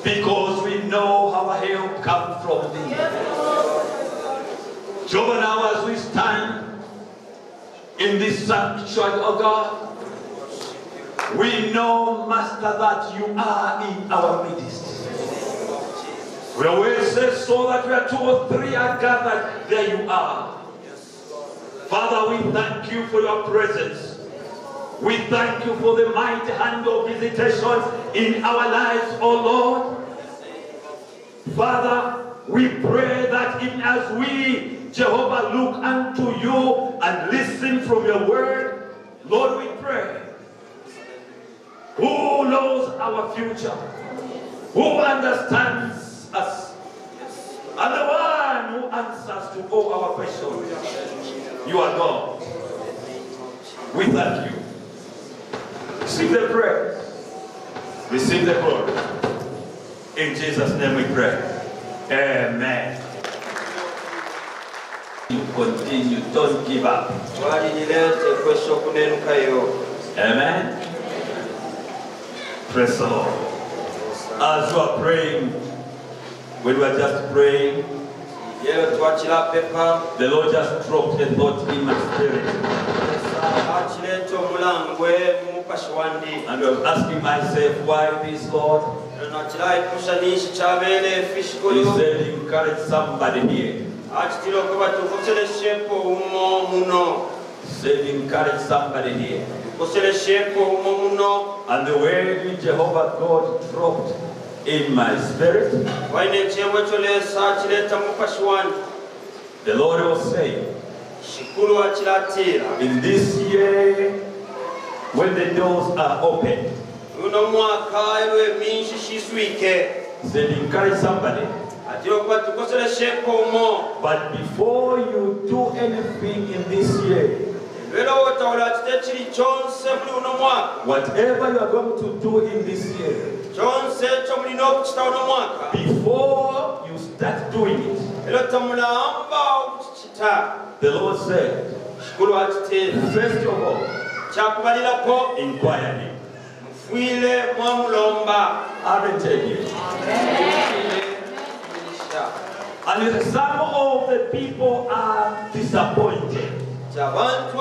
because we know our help comes from thee. Jehovah, now as we stand in this sanctuary, oh God, we know, Master, that you are in our midst. Your word says, so that where 2 or 3 are gathered, there you are. Father, we thank you for your presence. We thank you for the mighty hand of visitation in our lives, oh Lord. Father, we pray that even as we, Jehovah, look unto you and listen from your word, Lord, we pray. Who knows our future? Who understands us? And the one who answers to all our questions. You are God. We thank you. Receive the prayer. Receive the glory. In Jesus' name we pray. Amen. You continue. Don't give up. Amen. Praise the Lord. As you are praying, when we are just praying, The Lord just dropped a thought in my spirit. And I was asking myself, why this, Lord? He said, encourage somebody here. He said, encourage somebody here. And the word which Jehovah God dropped in my spirit, the Lord was saying, in this year, when the doors are open, said encourage somebody. But before you do anything in this year, whatever you are going to do in this year, before you start doing it, the Lord said, first of all, inquire him. Haven't you? And some of the people are disappointed. And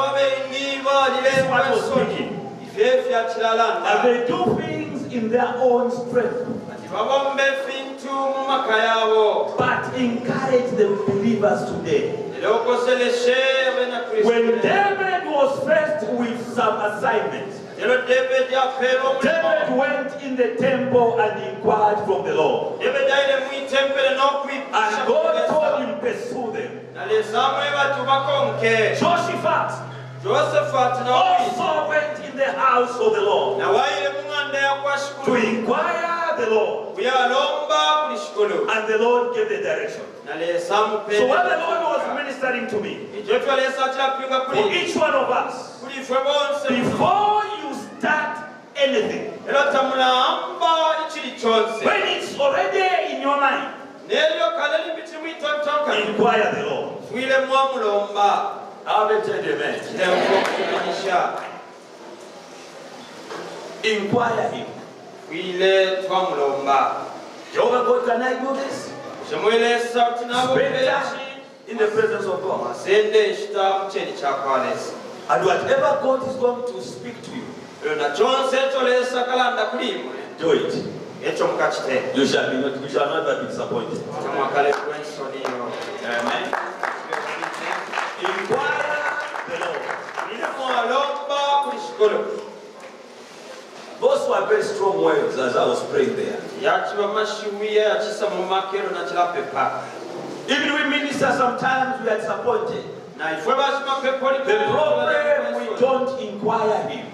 they do things in their own strength. But encourage the believers today. When David was faced with some assignments, David went in the temple and inquired from the Lord. And God told him, pursue them. Jehoshaphat also went in the house of the Lord to inquire the Lord. And the Lord gave the direction. So what the Lord was ministering to me, for each one of us, before you start anything, when it's already in your mind, inquire the Lord. Amen. Inquire him. Jehovah God, can I do this? Spend time in the presence of God. And whatever God is going to speak to you, do it. You shall not be disappointed. Amen. Inquire the Lord. Those were very strong words as I was praying there. Even we minister, sometimes we are disappointed. The problem, we don't inquire him.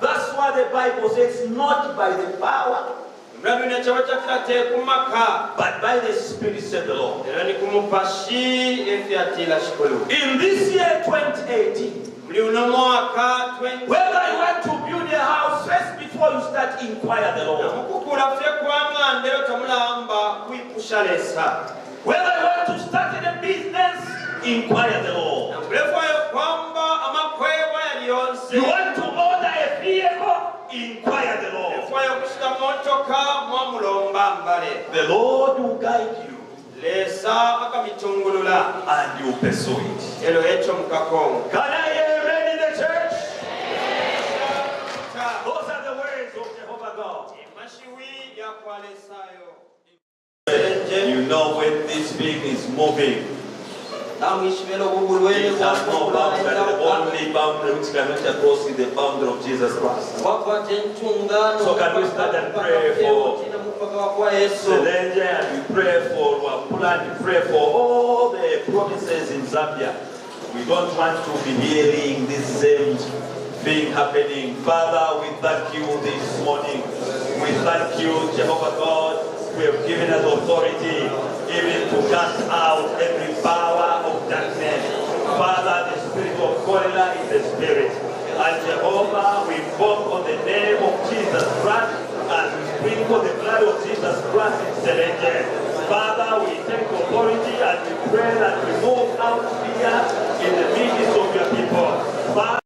That's why the Bible says, not by the power, but by the Spirit, said the Lord. In this year 2018, whether you want to build a house, first before you start, inquire the Lord. Whether you want to start in a business, inquire the Lord. You want to order a vehicle, inquire the Lord. The Lord will guide you. And you pursue it. Can I hear amen in the church? Those are the words of Jehovah God. You know when this thing is moving, things are no boundary. The only boundary which cannot cross is the boundary of Jesus Christ. So can we start and pray for Selenge, and we pray for Wapula, and we pray for all the provinces in Zambia. We don't want to be hearing this same thing happening. Father, we thank you this morning. We thank you, Jehovah God. We have given us authority even to cast out every power of darkness. Father, the spirit of cholera is the spirit. And Jehovah, we invoke on the name of Jesus Christ and we sprinkle the blood of Jesus Christ in Selenge. Father, we take authority and we pray that we move out here in the midst of your people. Father,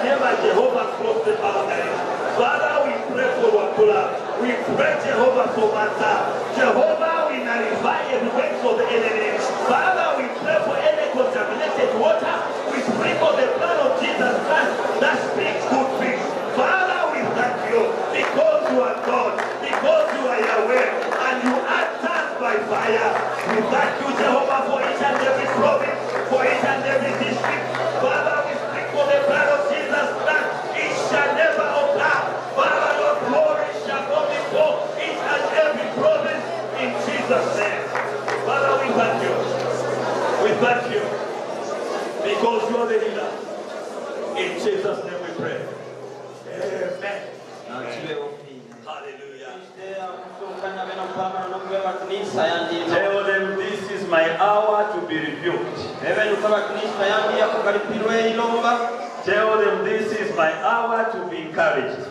never Jehovah cross the boundary. Father, we pray for Wapula. We pray, Jehovah, for Mata. Jehovah, we nullify every work of the enemy. Father, we pray for any contaminated water. We sprinkle the blood of Jesus Christ that speaks good things. Father, we thank you because you are God, because you are Yahweh, and you answer by fire. We thank you, Jehovah, for each and every province, for each and every district. Father, we sprinkle the blood of Jesus Christ. It shall never occur. Father, your glory shall go before each and every province in Jesus' name. Father, we thank you. We thank you because you are the healer. In Jesus' name we pray. Amen. Hallelujah. Tell them this is my hour to be rebuked. Tell them this is my hour to be encouraged.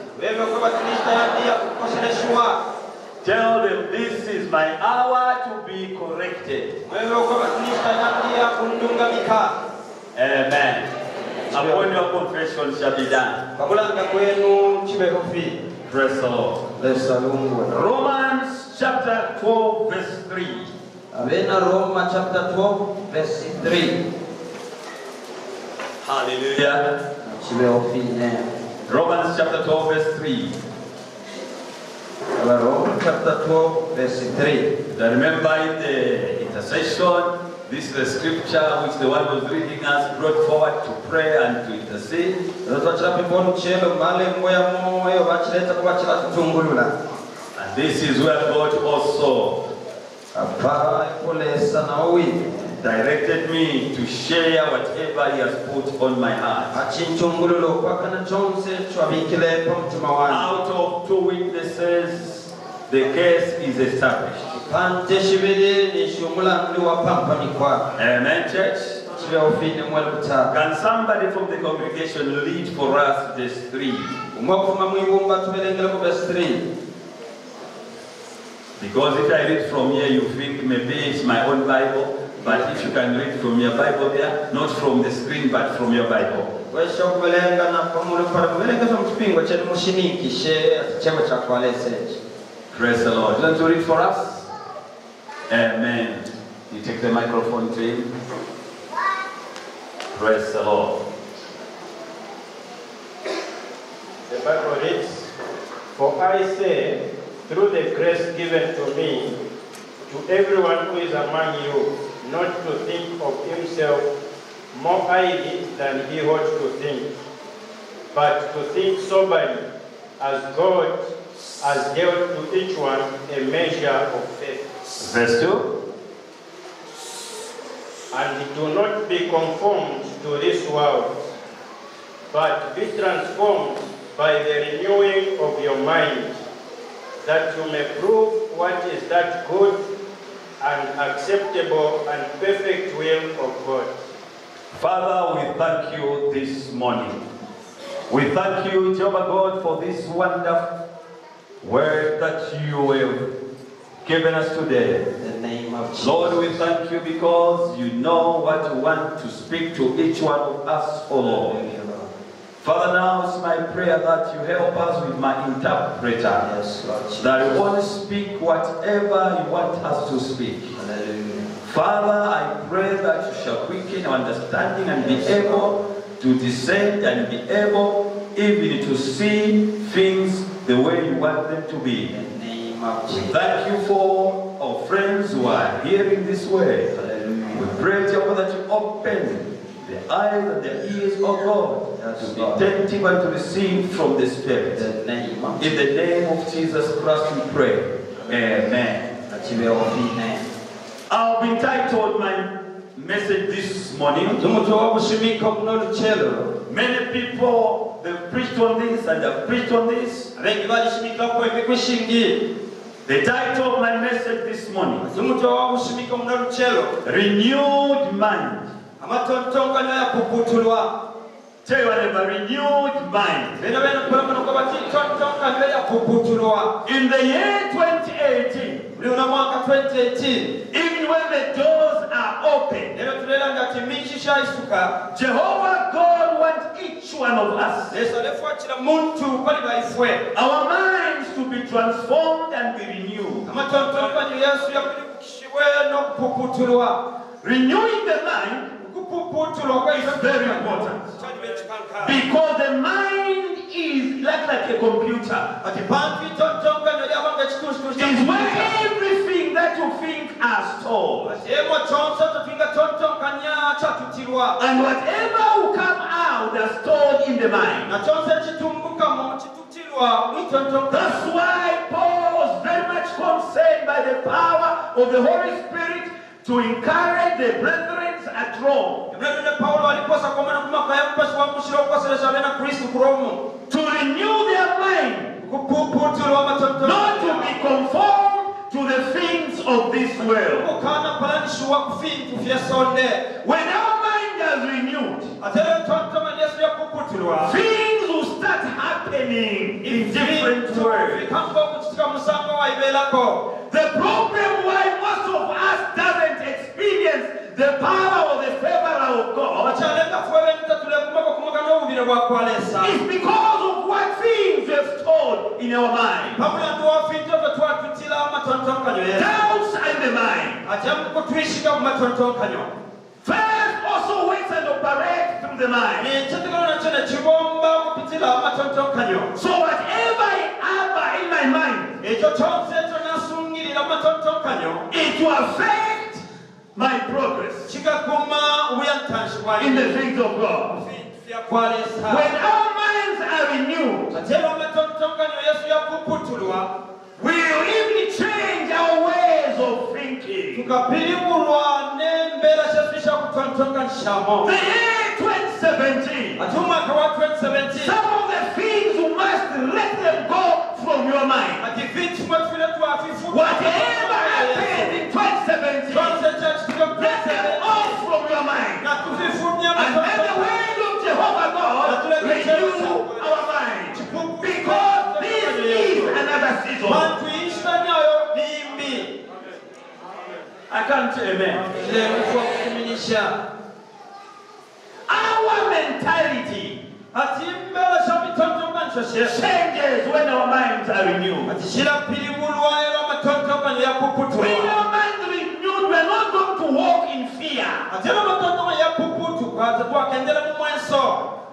Tell them this is my hour to be corrected. Amen. Upon your confession shall be done. Praise the Lord. Romans chapter 12 verse 3. Roma chapter 12 verse 3. Hallelujah. Romans chapter 12 verse 3. Romans chapter 12 verse 3. Now remember in the intercession, this is the scripture which the one who was reading us brought forward to pray and to intercede. And this is where God also directed me to share whatever He has put on my heart. Out of 2 witnesses, the case is established. Amen, church. Can somebody from the congregation read for us verse 3? Because if I read from here, you think maybe it's my own Bible. But if you can read from your Bible there, not from the screen, but from your Bible. Praise the Lord. You want to read for us? Amen. You take the microphone to him. Praise the Lord. The Bible reads, "For I say, through the grace given to me, to everyone who is among you, not to think of himself more highly than he ought to think, but to think soberly, as God has dealt to each one a measure of faith." Verse 2. "And do not be conformed to this world, but be transformed by the renewing of your mind, that you may prove what is that good and acceptable and perfect will of God." Father, we thank you this morning. We thank you, Jehovah God, for this wonderful word that you have given us today. In the name of Jesus. Lord, we thank you because you know what you want to speak to each one of us, oh Lord. Father, now it's my prayer that you help us with my interpreter. Yes, Lord Jesus. That you only speak whatever you want us to speak. Hallelujah. Father, I pray that you shall quicken our understanding and be able to discern and be able even to see things the way you want them to be. In the name of Jesus. Thank you for our friends who are hearing this word. Hallelujah. We pray, Jehovah, that you open the eyes and the ears of God Yes, to be Lord. attentive and to receive from the Spirit. In the name of In the name of Jesus Christ we pray. Amen. I've entitled my message this morning. Many people, they've preached on this and they've preached on this. The title of my message this morning, Renewed Mind. Tell your neighbor, renewed mind. In the year 2018, even when the doors are open, Jehovah God wants each one of us, our minds to be transformed and be renewed. Renewing the mind is very important. Because the mind is like a computer. It's where everything that you think are stored. And whatever will come out are stored in the mind. That's why Paul was very much concerned by the power of the Holy Spirit to encourage the brethren at Rome. To renew their mind. Not to be conformed to the things of this world. When our mind is renewed, things will start happening in different ways. The problem why most of us doesn't experience the power or the favor of God is because of what things we have stored in our mind. Doubts in the mind. Faith also works and operates through the mind. So whatever I have in my mind, it will affect my progress in the things of God. When our minds are renewed, we will even change our ways of thinking. The year 2017, some of the things you must let them go from your mind. Whatever happened in 2017, let them off from your mind. And let the word of Jehovah God renew our mind. Because this is another season. I can't say amen. Our mentality changes when our minds are renewed. When our minds are renewed, we are not going to walk in fear.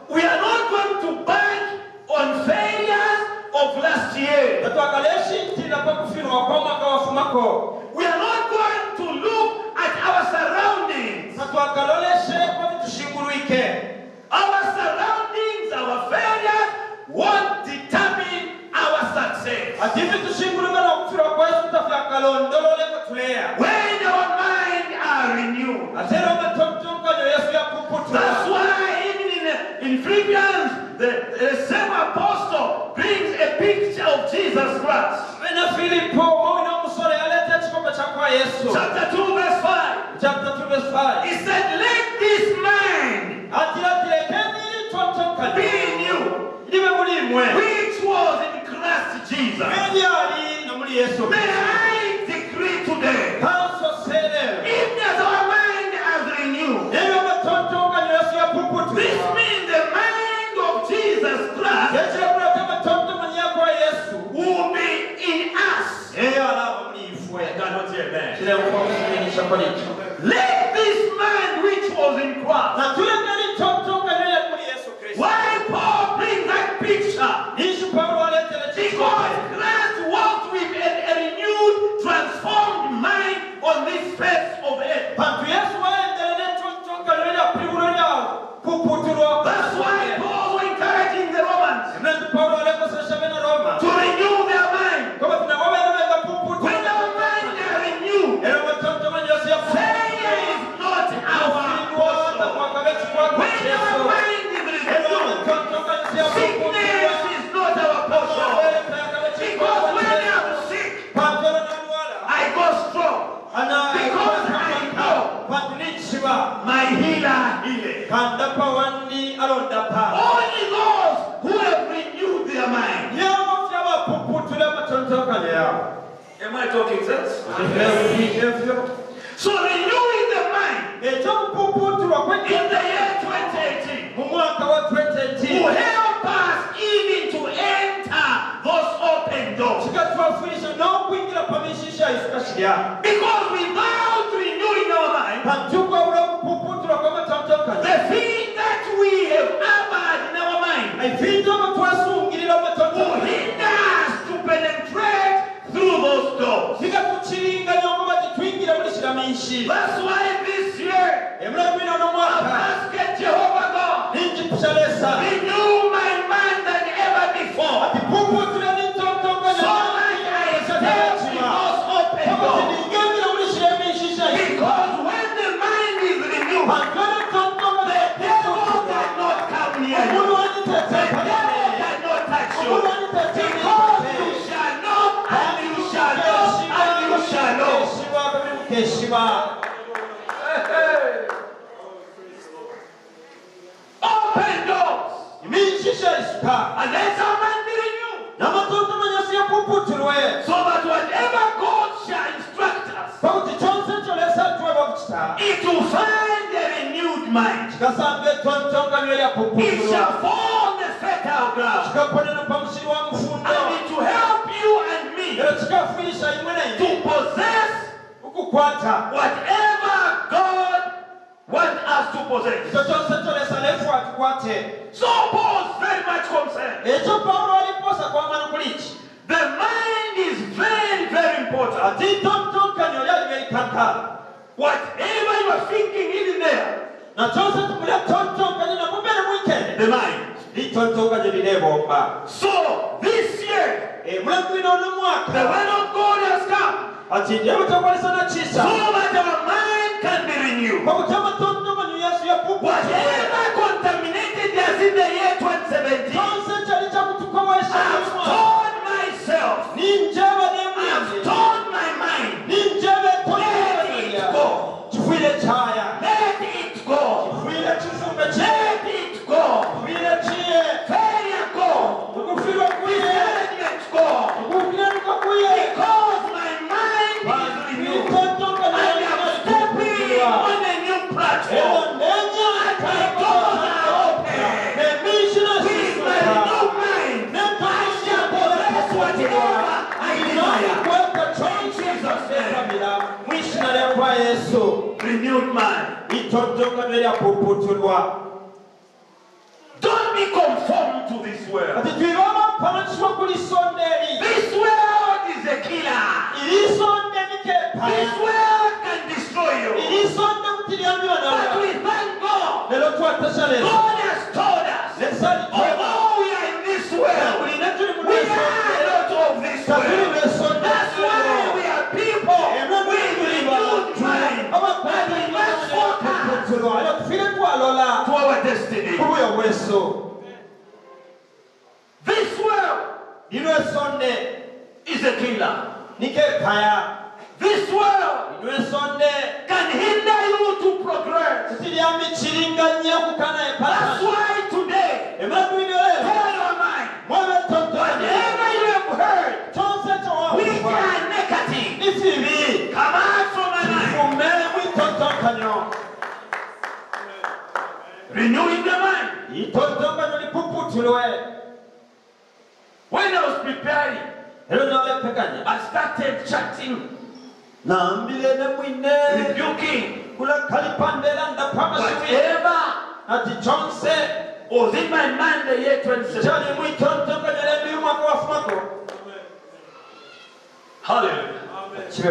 We are not going to bank on failures of last year. We are not going to look at our surroundings. Our surroundings, our failures won't determine our success. When our minds are renewed. That's why even in Philippians, the same apostle brings a picture of Jesus Christ. Chapter 2 verse 5. He said, let this mind be in you, which was in Christ Jesus. May I decree today, even as our mind has renewed, this means the mind of Jesus Christ will be in us. I cannot say amen. Let this mind which was in Christ. Why Paul brings that picture? Because Christ walked with a renewed, transformed mind on this face of earth. That's why Paul was encouraging the Romans to renew their mind. When our mind is renewed, failure is not our portion. When our mind is renewed, sickness is not our portion. Because when I'm sick, I go strong. Because I know my healer healeth. Only those who have renewed their mind. Am I talking sense? So renewing the mind ekyokupuputulwa in the year 2018 mu mwaka wa 2018 will help us even to enter those open doors. kikatwafurisha n'okwingira pamishisha isikashirya Because without renewing our mind, kantukabula okupuputulwa kw'amatontonkanya the thing that we have harbored in our mind ebintu ebyo twasungirira will amatontonkanya hinder us to penetrate through those doors. bikatukiringanya okuba titwingira muri kiramiishi That's why this year, emulamu bino I'm n'omwaka asking Jehovah God, ninjikushalesa renew my mind than ever before. puputula n'entontonkanya So that I step in those open doors. ningengira muri kiramiishisha Because when the mind is renewed, the devil cannot come near you. The devil cannot touch you. Because you shall know, and you shall know, and you shall know. Open doors. And let our mind be renewed. So that whatever God shall instruct us, it will find a renewed mind. It shall fall the fertile ground. And it will help you and me to possess whatever God wants us to possess. So Paul is very much concerned. The mind is very, very important. Whatever you are thinking in there, the mind. So this year, the word of God has come so that our mind can be renewed. Whatever contaminated us in the year 2017, I've told myself, I've told my mind, let it go. Let it go. Let it go. Failure go. Discouragement go. Because my mind is renewed. I am stepping on a new platform. And my doors are open. With my new mind, I shall possess whatever I desire. In Jesus' name. Renewed mind. Don't be conformed to this world. This world is a killer. This world can destroy you. But we thank God. God has told us, although we are in this world, we are not of this world. That's why we are people with renewed mind. And we must focus to our destiny. This world is a killer. This world can hinder you to progress. That's why today, tell your mind, whatever you have heard, which are negative, come out from my mind. Renewing the mind. When I was preparing, I started chatting, rebuking whatever was in my mind the year 2017. Hallelujah.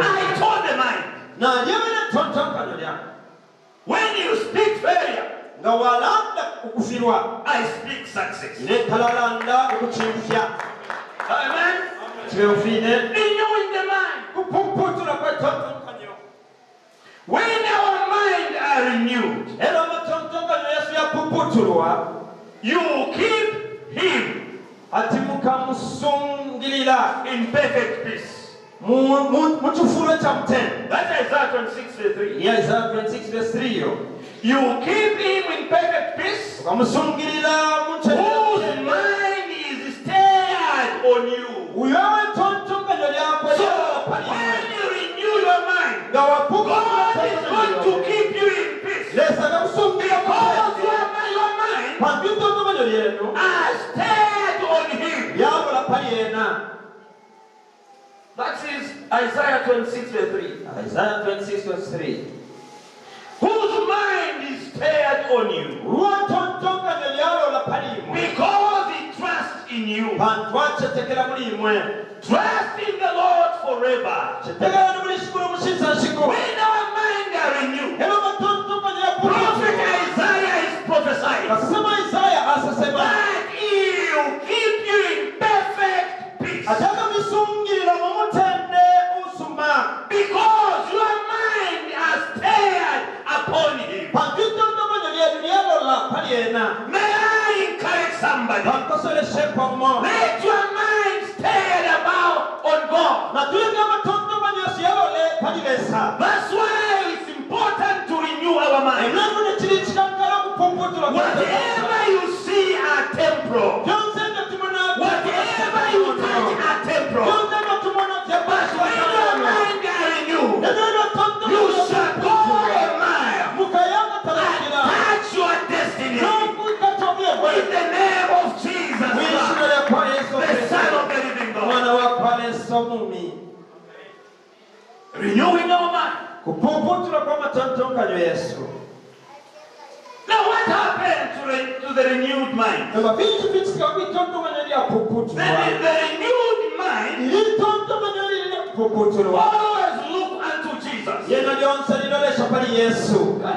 I told the mind, when you speak failure, I speak success. Amen. Renewing the mind. When our mind are renewed, you keep him in perfect peace. That's Isaiah 26:3. Yeah, Isaiah 26 verse 3. You keep him in perfect peace, whose mind is stayed on you. So when you renew your mind, God That is Isaiah 26 verse 3. Isaiah 26 verse 3. Whose mind is stayed on you because he trusts in you. Trust in the Lord forever. When our mind are renewed, Prophet Isaiah is prophesying that he will keep you in perfect peace because your mind has stayed upon him. May I encourage somebody? Let your mind stay about on God. That's why it's important to renew our mind. Whatever you see are temporal. Whatever you touch are temporal. But when your mind are renewed, you shall go a mile and touch your destiny. In the name of Jesus Christ, the Son of the living God. Renewing our mind. Now what happened to the renewed mind? The renewed mind always look unto Jesus. Can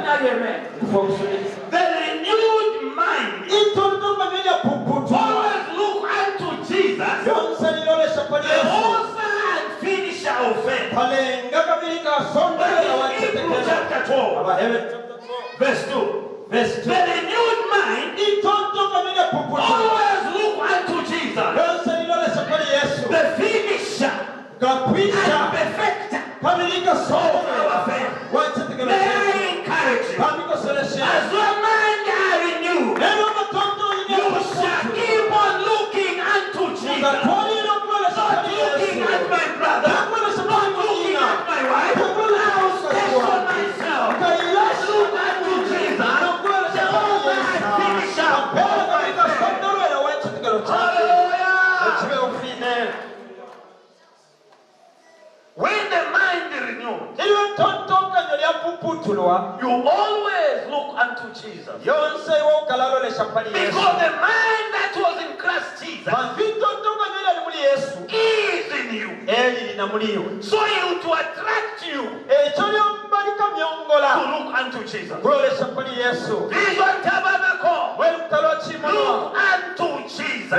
I hear me? The renewed mind always look unto Jesus, the author and finisher of faith. Hebrews chapter 12, verse 2. The renewed mind always look unto Jesus, the finisher and perfecter of our faith. May I encourage you, as your mind are renewed, you shall keep on looking unto Jesus, not looking at my brother, not looking at my wife. I will station myself. Let's look unto Jesus, the author and finisher of my faith. Hallelujah. When the mind is renewed, you always look unto Jesus. Because the mind that was in Christ Jesus is in you. So he will attract you to look unto Jesus. Vision Tabernacle, look unto Jesus.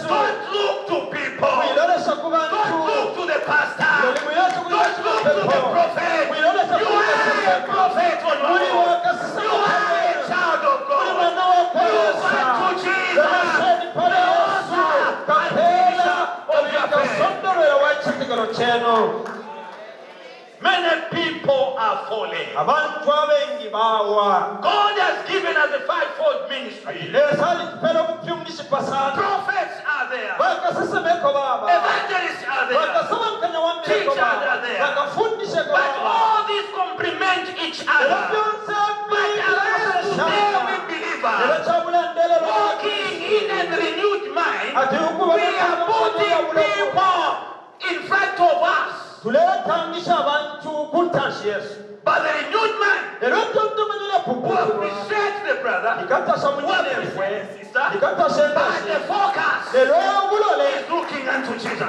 Don't look to people. Don't look to the pastor. Don't look to the prophet. You are a prophet on your own. You are a child of God. Look unto Jesus, the author and finisher of your faith. Many people are falling. God has given us a fivefold ministry. Prophets are there. Evangelists are there. Teachers are there. But all these complement each other. But as today we believers, walking in a renewed mind, we are putting people in front of us. But the renewed mind will appreciate the brother, will appreciate the sister, but the focus is looking unto Jesus.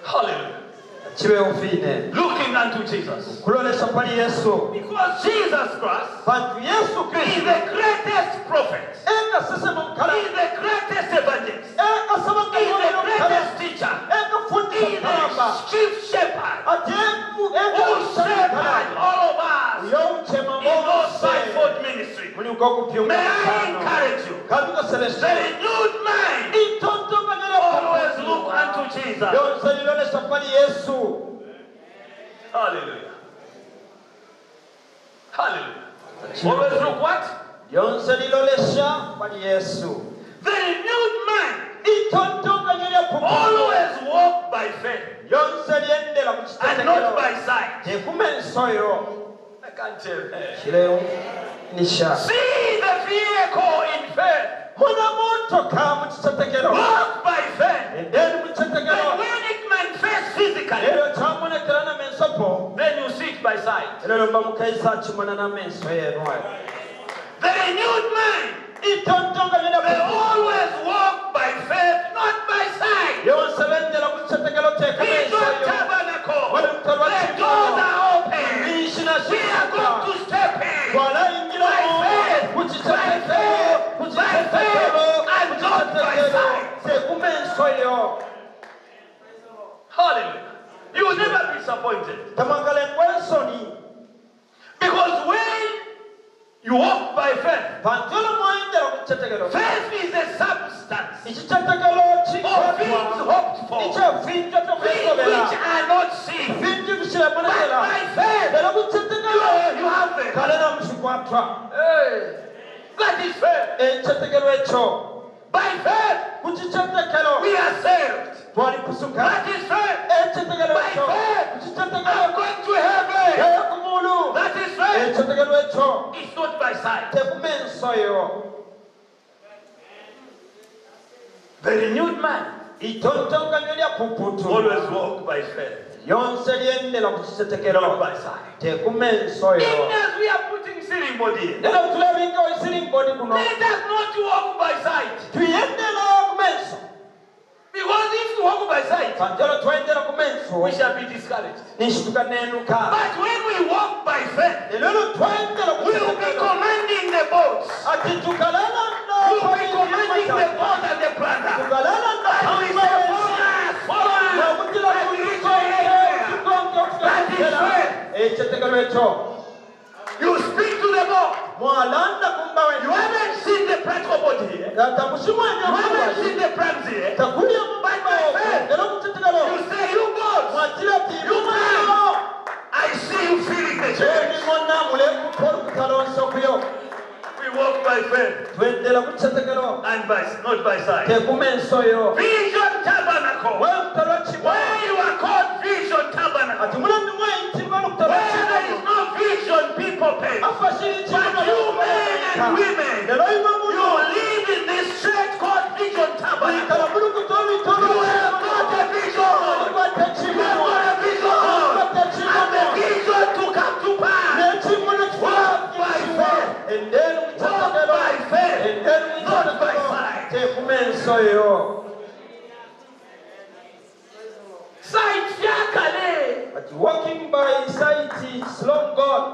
Hallelujah. Looking unto Jesus. Because Jesus Christ is the greatest prophet. He is the greatest evangelist. He is the greatest teacher. He is the chief shepherd who shepherds all of us in those fivefold ministry. May I encourage you, the renewed mind always look unto Jesus. Hallelujah. Hallelujah. Always look what? The renewed mind always walk by faith and not by sight. I can't tell. See the vehicle in faith Walk by faith. and then But when it manifests physically, then you see it by sight. The renewed mind, they always walk by faith, not by sight. Vision Tabernacle, the doors are open. We are going to step in by faith, and not by sight. Hallelujah. You will never be disappointed. Because when you walk by faith, faith is a substance of things hoped for, things which are not seen. But by faith, you have them. That is faith. By faith, we are saved. That is faith. By faith, I'm going to heaven. That is faith. It's not by sight. The renewed man always walk by faith, not by sight. Even as we are putting ceiling body in, let us not walk by sight. Because if you walk by sight, we shall be discouraged. But when we walk by faith, we will be commanding the boats. We will be commanding the boat and the planter. And we say, follow us. And we say, that is faith. You speak to the boat. You haven't seen the practical body here. You haven't seen the plans here. But by faith, you say, you boats, you man, I see you feeling the change. We walk by faith and not by sight. Vision Tabernacle. Where you are called Vision Tabernacle. Where there is no vision, people pay. But you men and women, you live in this church called Vision Tabernacle. You have got a vision. You have got a vision. And the vision to come to pass. Walk by faith. Walk by faith. Not by sight. Sight yakale. Walking by sight is long gone.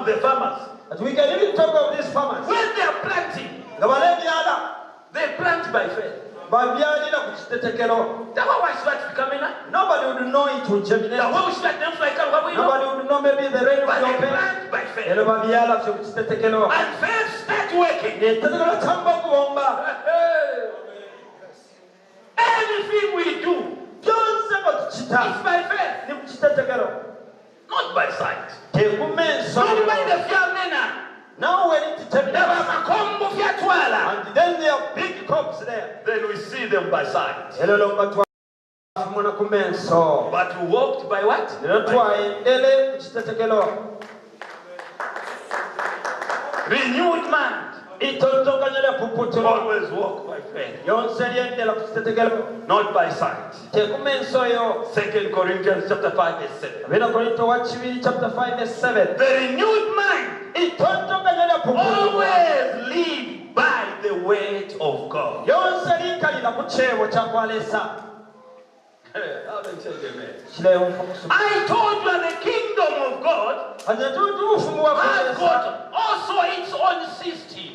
The farmers. We can even talk of these farmers. When they are planting, they plant by faith. Nobody would know it would germinate. Nobody would know maybe the rain will open. plant by faith. And faith starts working. Everything we do is by faith, not by sight. Not by the fiamena. Now when it terminates, and then there are big crops there. Then we see them by sight. But But we walked by what? Renewed mind. Always walk by faith, not by sight. 2 Corinthians chapter 5 verse 7. The renewed mind always live by the word of God. I told you the kingdom of God has got also its own system.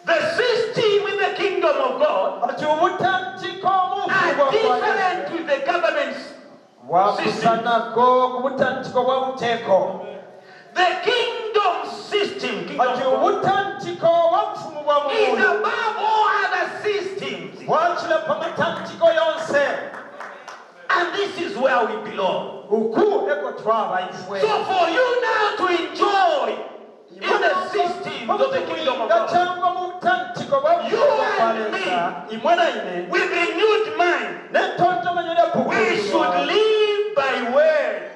The system in the kingdom of God are different to the government's system. The kingdom system is above all other systems. And this is where we belong. So for you now to enjoy in the system of the kingdom of God, you and me, with renewed mind, we should live live by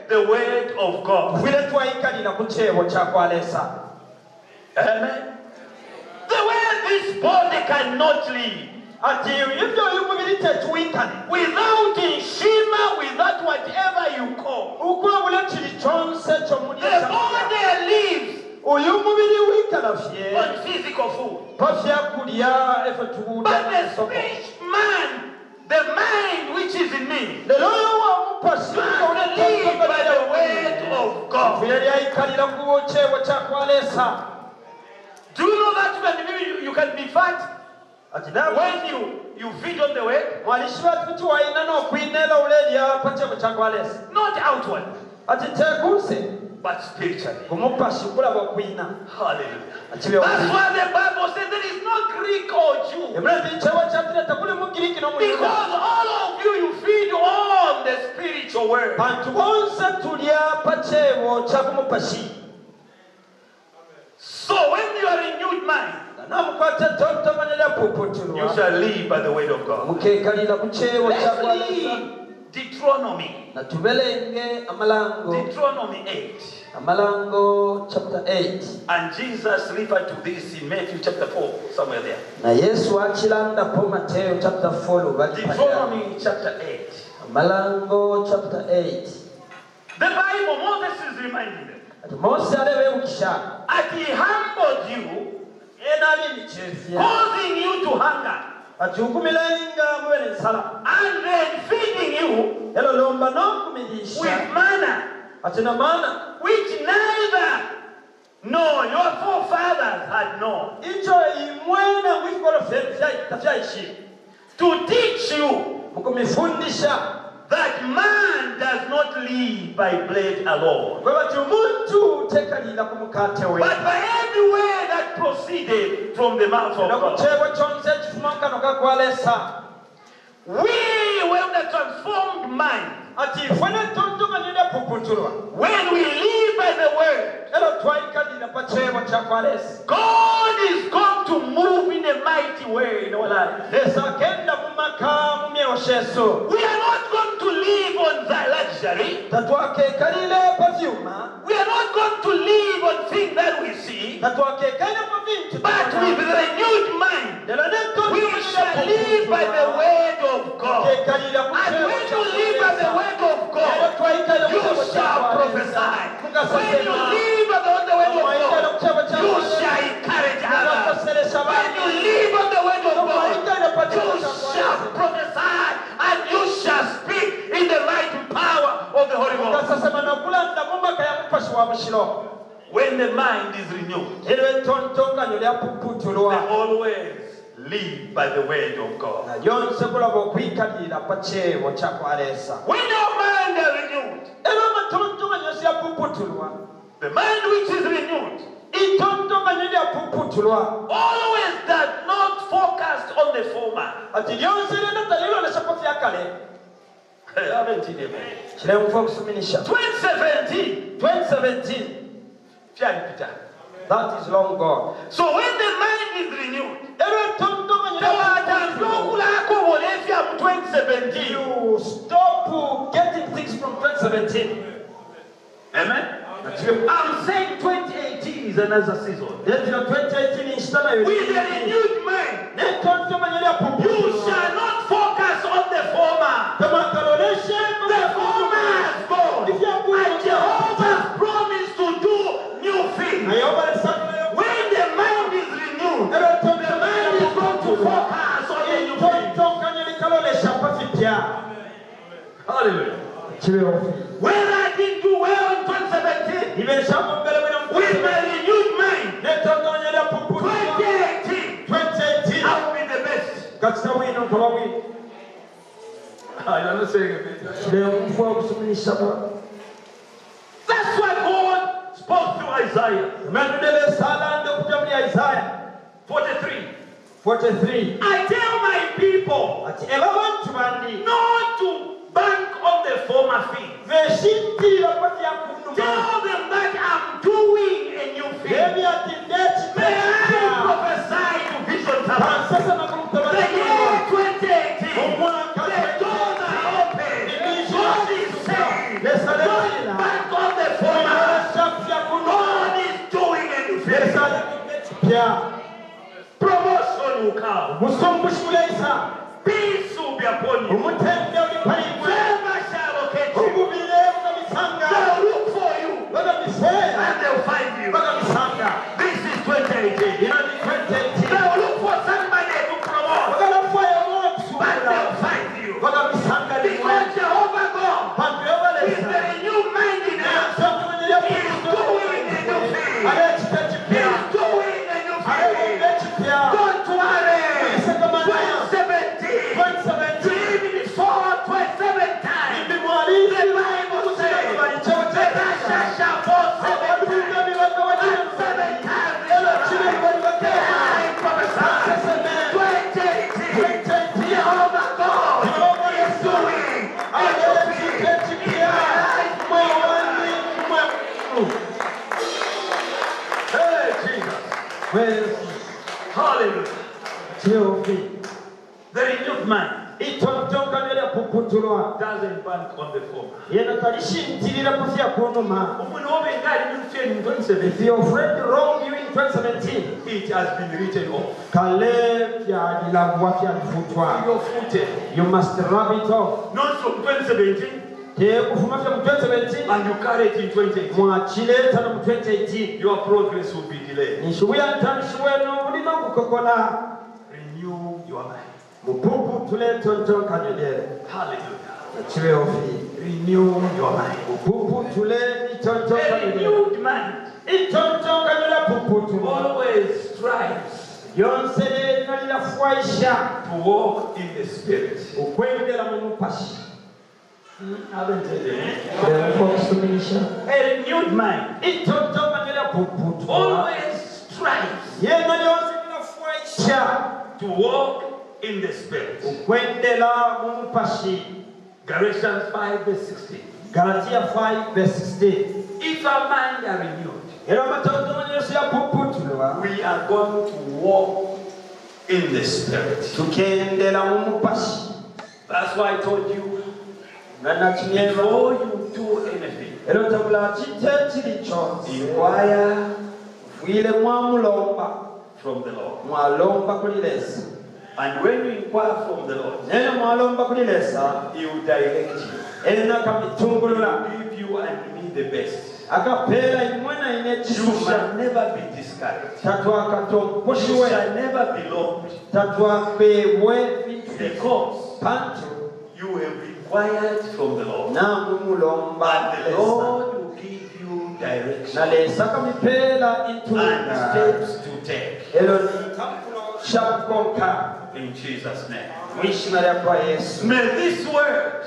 the word of God. Amen. The way this body cannot live without Shima, without whatever you call. The body lives on physical food. But the spirit man, the mind which is in me, must live by the word of God. Do you know that when you can be fat? When you feed on the word, not outward, but spiritually. Hallelujah. That's why the Bible says there is no Greek or Jew. Because all of you feed on the spiritual word. So when you are a renewed mind, you shall live by the word of God. Let's read Deuteronomy. Deuteronomy 8. Amalango chapter 8. And Jesus referred to this in Matthew chapter 4, somewhere there. Na Yesu achilanda po Mateo chapter 4. Deuteronomy chapter 8. Amalango chapter 8. The Bible, Moses is reminding them. That he humbled you, causing you to hunger, and then feeding you with manna, which neither your forefathers had known, to teach you that man does not live by bread alone, but by every word that proceeded from the mouth of God. We have the transformed mind. When we live by the word, God is going to move in a mighty way in our life. We are not going to live on the luxury. We are not going to live on things that we see. But with a renewed mind, we shall live by the word of God. And when you live by the word of God, you shall prophesy. When you live on the word of God, you shall encourage others. When you live on the word of God, you shall prophesy and you shall speak in the might and power of the Holy Ghost. When the mind is renewed, they always live by the word of God. When your mind is renewed, the mind which is renewed always does not focus on the former. Haven't you, amen? 2017. That is long gone. So when the mind is renewed, you stop getting things from 2017. Amen. I'm saying 2018 is another season. With a renewed mind, you shall not focus on the former. The former has gone. And Jehovah promised to do new things. When the mind is renewed, the mind is going to focus on the new things. Hallelujah. When I didn't do well in 2017, with my renewed mind, 2018, I will be the best. I'm not saying it. That's why God spoke to Isaiah. 43. I tell my people not to bank on the former things. Tell them that I'm doing a new thing. May I prophesy to visions about the year 2018. The doors are open. God is saying, kipya. Promotion will come. Musumbushi uleisa. Peace will be upon you. Umutende ulipalimwe. Favor shall locate you. Ububile ukamisanga. They'll look for you. Bakamisera. And they'll find you. Bakamisanga. This is 2018. Ino ni 2018. They'll look for somebody to promote. Bakanafuaya But they'll find you. bakamisanga ni Because Jehovah God bantu is yobalesa. the new mind in us. He's doing a new thing. Alekita kipya. He's doing a new thing. Alekita Don't worry. Kipya. 2017. 2017. Dream before 27 times. Bibi mwalimu. The Bible says the righteous shall fall 7 times. And 7 times I prophesy. 2018. Jehovah God is doing a new thing. Hey, Jesus. Hallelujah. The renewed mind doesn't bank on the former. If your friend wronged you in 2017, It has been written off. You're footed. you must rub it off. Not from 2017 Kufuma from 2017, and you carry it in 2018. mwachileta no mu 2018. Your progress will be delayed. Nishubuya ntanishubuya mulina okukokola. Renew your mind. Mupupu tule tonton kanyedere. Hallelujah. Chiwe ofi. Renew your mind. Mupupu tule tonton A kanyedere. renewed mind Itonton kanyedere pupu tule. always strives Yonsele nalila fuaisha. to walk in the spirit. Ukwendela mu mupashi. Haven't you? A A renewed mind itonton kanyedere pupu tule. always strives Yena yonsele fuaisha. to walk in the spirit. Ukwendela mu mupashi. Galatians 5 verse 16. Galatia 5 verse 16. If our mind are renewed, we are going to walk in the spirit. That's why I told you, before you do anything, inquire from the Lord. And when you inquire from the Lord, He will direct you. He will give you and me the best. You shall never be discouraged. You shall never be lost. Because you have inquired from the Lord. And the Lord will give you direction and steps to take. In Jesus' name. May this word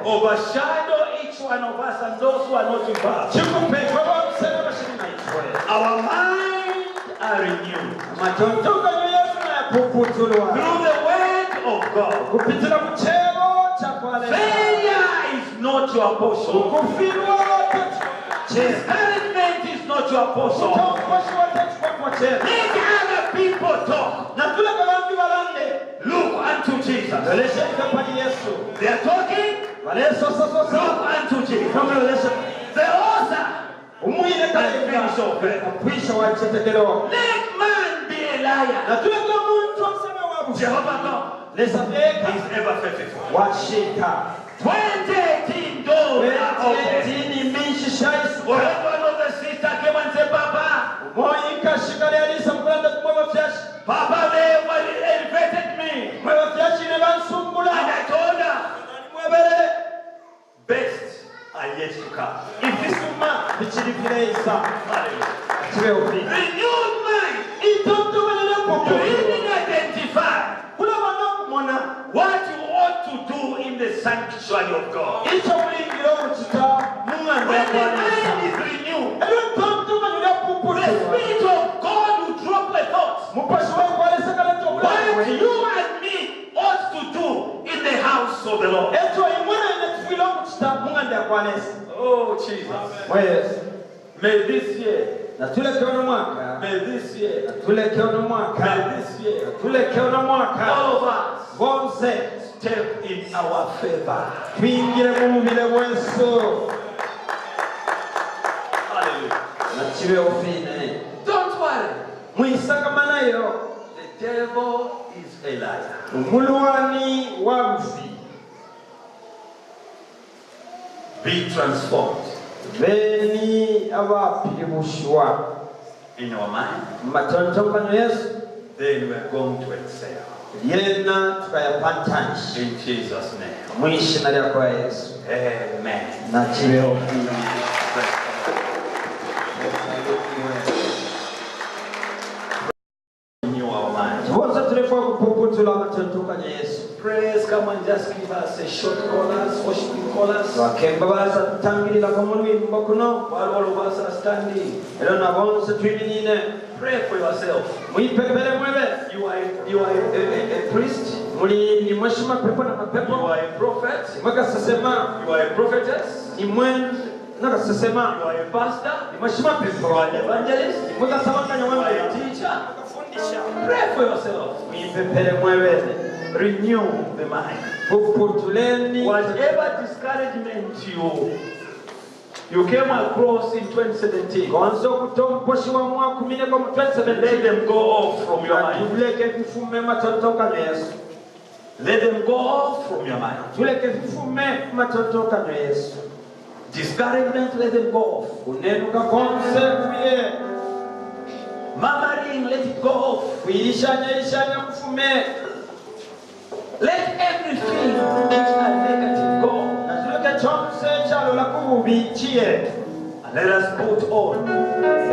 overshadow each one of us and those who are not involved. Our minds are renewed through the word of God. Failure is not your portion. Discouragement is not your portion. Make other people talk. Look unto Jesus. They are talking. Look unto Jesus. The author and finisher of faith. Let man be a liar. Jehovah God is ever faithful. 2018 doors are open. One of the sisters came and said, Papa, Papa, they elevated me. And I told her, best are yet to come. Hallelujah. Renewed mind. You even identify what you ought to do in the sanctuary of God. When the mind is renewed, the Spirit of God will drop a thought. What you and me ought to do in the house of the Lord. Oh, Jesus. May this year, may this year, all of us step in our favor. Hallelujah. Don't worry. Everybody, mwisakamanayo the devil is a liar. omulwani wa bufi. Be transformed Beni abapiribushwa in our mind. matontonkano Yesu Then we are going to excel. yena tukayapantanisha In Jesus' name. mu ishina lya Yesu Amen. na kibeho. Renew our mind. Bose tulikuwa kupuputula matontonkano Yesu. Praise, come and just give us a short chorus, worshiping chorus. Bakemba baza tutangirira ko mu lwimbo kuno. While all of us are standing, Era na bonse tuyimirire pray for yourself. mwipepere mwebe. You are a priest. Muli ni mweshima pepo na You mapepo. are a prophet. Mwakasesema You are a prophetess. ni mwen nakasesema You are a pastor. ni mweshima You pepo. are an evangelist. Mwakasabanganya You are a mwebe. teacher. Fundisha. Pray for yourself. Mwipepere mwebe. Renew the mind. Puputuleni. Whatever discouragement you came across in 2017, Konzo kutomposhi wa mwaka 10 kwa let 2017. them go off from your mind. Tuleke vifume matontonkano Yesu. Let them go off from your mind. Tuleke vifume matontonkano Yesu. Discouragement, let them go off. Kunenuka konse kuye. Murmuring, let it go off. Kuyishanya kufume. Let everything which are negative go. Na tuleke chonse chalo la kububi chie. And let us put on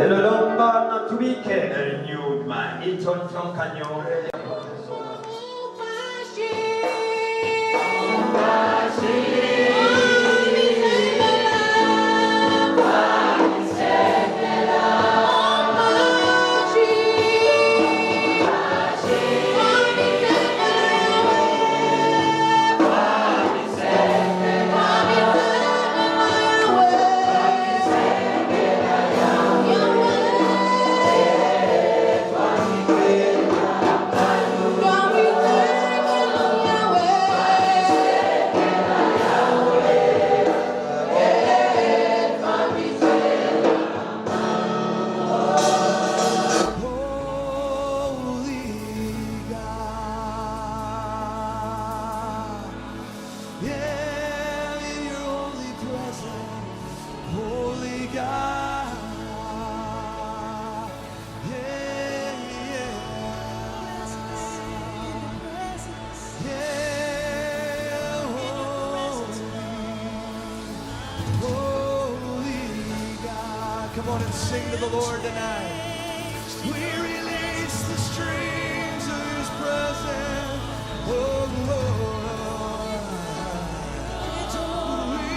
Elolomba na tubike. a renewed mind. Itontonkanyo. Come on and sing to the Lord tonight. We release the streams of His presence. Oh, Lord. We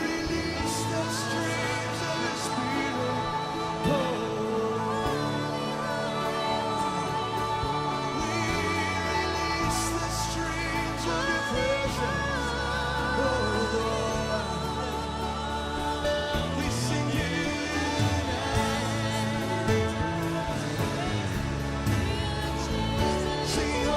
release the streams of His Spirit. Oh, we release the streams of Your presence. Oh, Lord. We sing You. Sing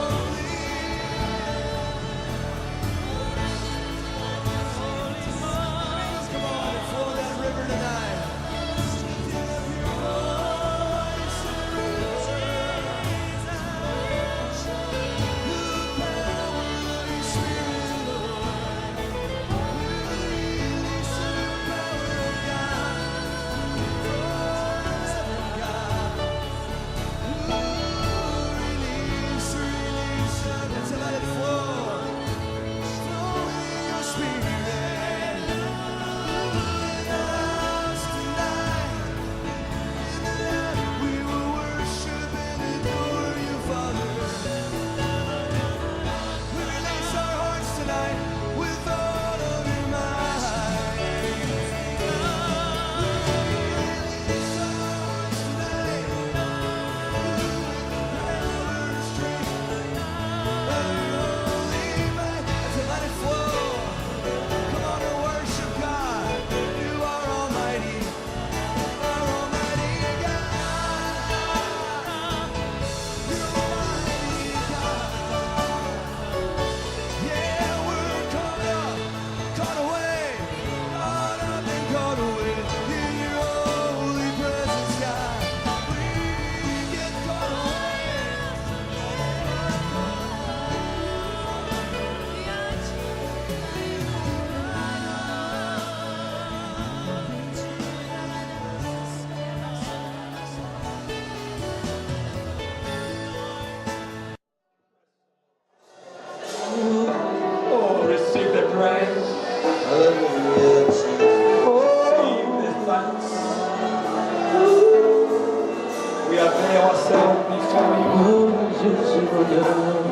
We avail ourselves before you.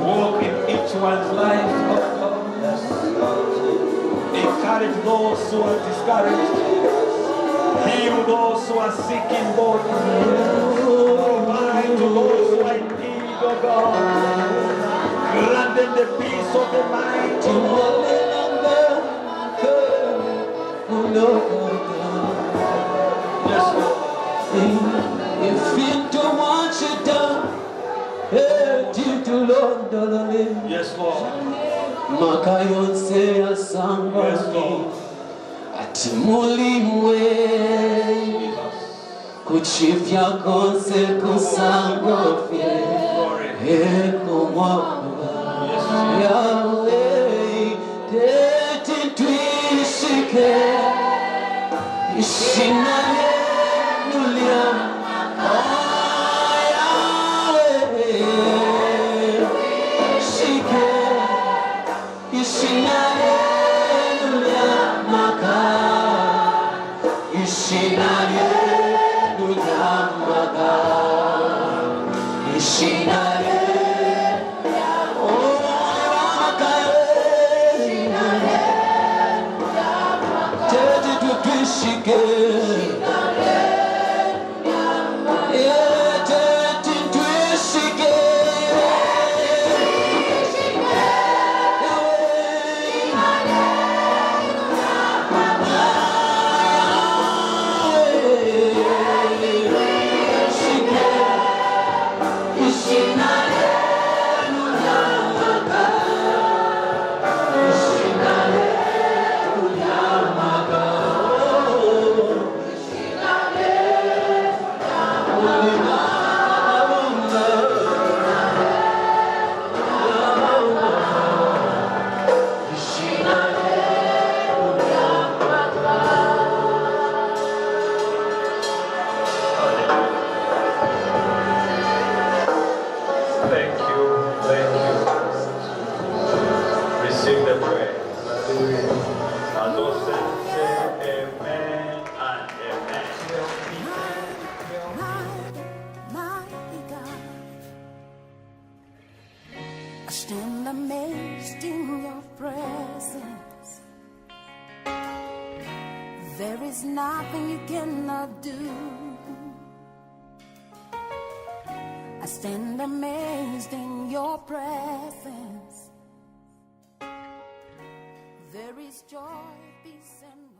Walk in each one's life, oh God. Encourage those who are discouraged. Heal those who are seeking both. Provide to those who are in need, oh God. Grant them the peace of the mind. Yes, Lord. If you don't want you done, Yes, Lord. Makayonse asanga Yes, Lord. ati mulimwe kuchivya konse kusangofye eko mwamba Yes, Yahweh tete tuishike ishina yenulia Thank you. Receive the prayer. And those say amen and amen. Mighty God, I stand amazed in your presence. There is nothing you cannot do. I stand amazed in your presence. There is joy, peace, and